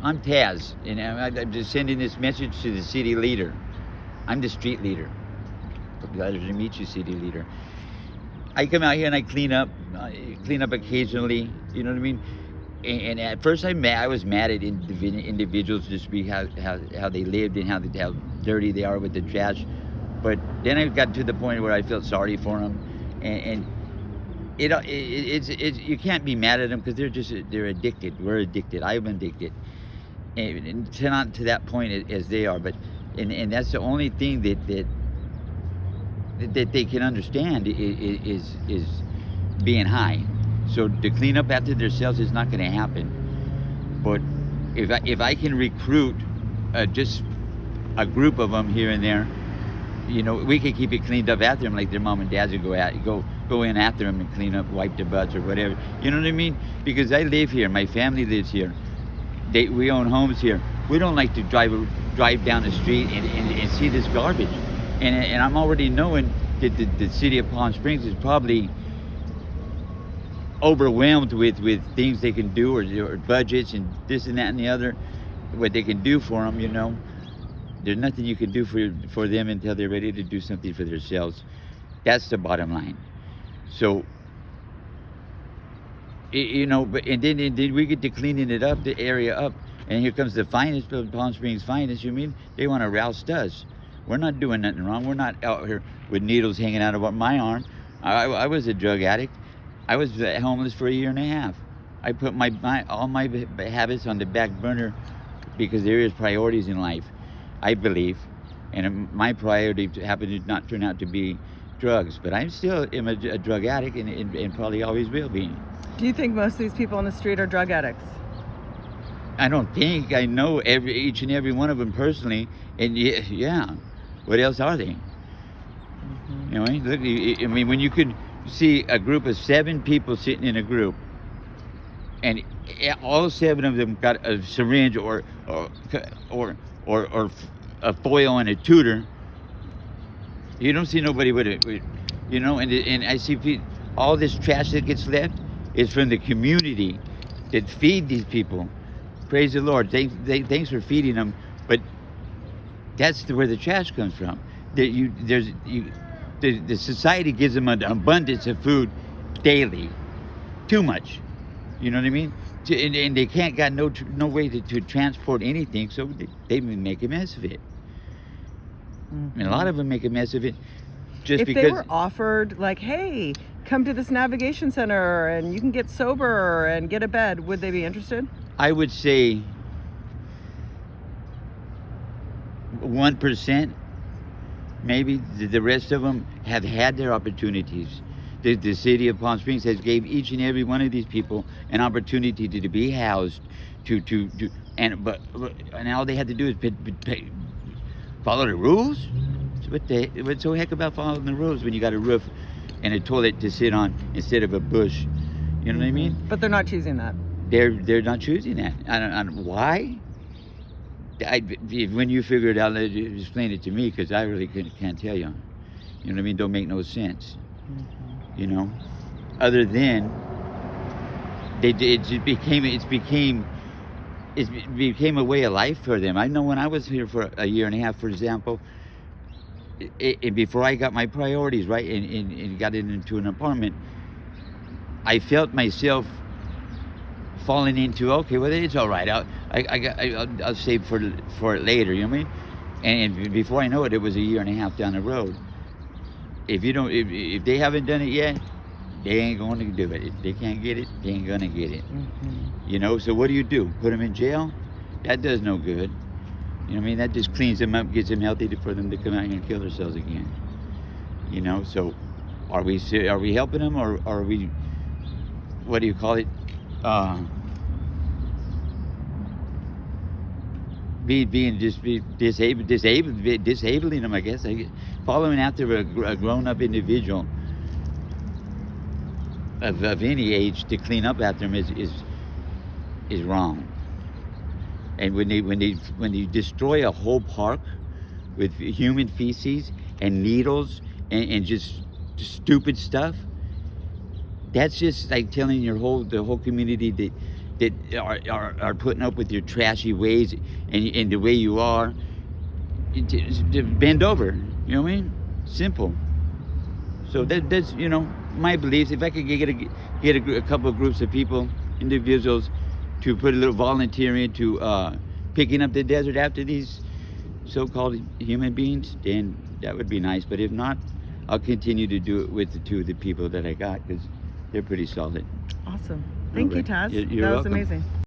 I'm Taz, and I'm just sending this message to the city leader. I'm the street leader. Glad to meet you, city leader. I come out here and I clean up occasionally. You know what I mean? And at first I was mad at individuals just how they lived and how dirty they are with the trash. But then I got to the point where I felt sorry for them, and it's you can't be mad at them because they're addicted. We're addicted. I'm addicted, and to not to that point as they are. But and that's the only thing that they can understand is being high. So to clean up after themselves is not going to happen. But if I can recruit just a group of them here and there, you know, we can keep it cleaned up after them, like their mom and dads would go in after them and clean up, wipe their butts or whatever. You know what I mean? Because I live here, my family lives here. We own homes here. We don't like to drive down the street and see this garbage. And I'm already knowing that the city of Palm Springs is probably overwhelmed with things they can do or budgets and this and that and the other, what they can do for them, you know. There's nothing you can do for them until they're ready to do something for themselves. That's the bottom line. So, you know, and then we get to cleaning it up, the area up, and here comes the finest of Palm Springs finest. You mean they want to roust us? We're not doing nothing wrong. We're not out here with needles hanging out of my arm. I was a drug addict. I was homeless for 1.5 years. I put all my habits on the back burner because there is priorities in life, I believe, and my priority happened to not turn out to be drugs. But I'm still a drug addict and probably always will be. Do you think most of these people on the street are drug addicts? I don't think. I know each and every one of them personally, and yeah. What else are they? Mm-hmm. You know, look. I mean, when you could see a group of 7 people sitting in a group, and all 7 of them got a syringe or a foil and a tutor, you don't see nobody with it. You know, and I see all this trash that gets left is from the community that feed these people. Praise the Lord. Thanks for feeding them, but that's where the trash comes from. The society gives them an abundance of food daily, too much. You know what I mean? And they got no way to transport anything, so they make a mess of it. Mm-hmm. And a lot of them make a mess of it just because. If they were offered, like, hey, come to this navigation center and you can get sober and get a bed, would they be interested? I would say 1%, maybe. The rest of them have had their opportunities. The city of Palm Springs has gave each and every one of these people an opportunity to be housed, but all they had to do is follow the rules. What's so heck about following the rules when you got a roof and a toilet to sit on instead of a bush? You know what I mean? But they're not choosing that. They're not choosing that. I don't why. When you figure it out, explain it to me, because I really can't tell you. You know what I mean? Don't make no sense. Mm-hmm. You know, other than it became a way of life for them. I know when I was here for 1.5 years, for example, and before I got my priorities right and got into an apartment, I felt myself falling into, okay, well, it's all right. I'll save for it later. You know what I mean? And before I know it, it was 1.5 years down the road. If they haven't done it yet, they ain't going to do it. If they can't get it, they ain't gonna get it. Mm-hmm. You know. So what do? Put them in jail? That does no good. You know what I mean? That just cleans them up, gets them healthy for them to come out here and kill themselves again. You know. So are we helping them, or are we? What do you call it? Disabling them, I guess. Following after a grown-up individual of any age to clean up after them is wrong. And when they destroy a whole park with human feces and needles and just stupid stuff, that's just like telling the whole community that that are putting up with your trashy ways and the way you are, to bend over. You know what I mean? Simple. So that's my beliefs. If I could get a couple of groups of people, individuals, to put a little volunteering to picking up the desert after these so-called human beings, then that would be nice. But if not, I'll continue to do it with the people that I got, because they're pretty solid. Awesome. Thank you, All right. Taz. You're That was welcome. amazing.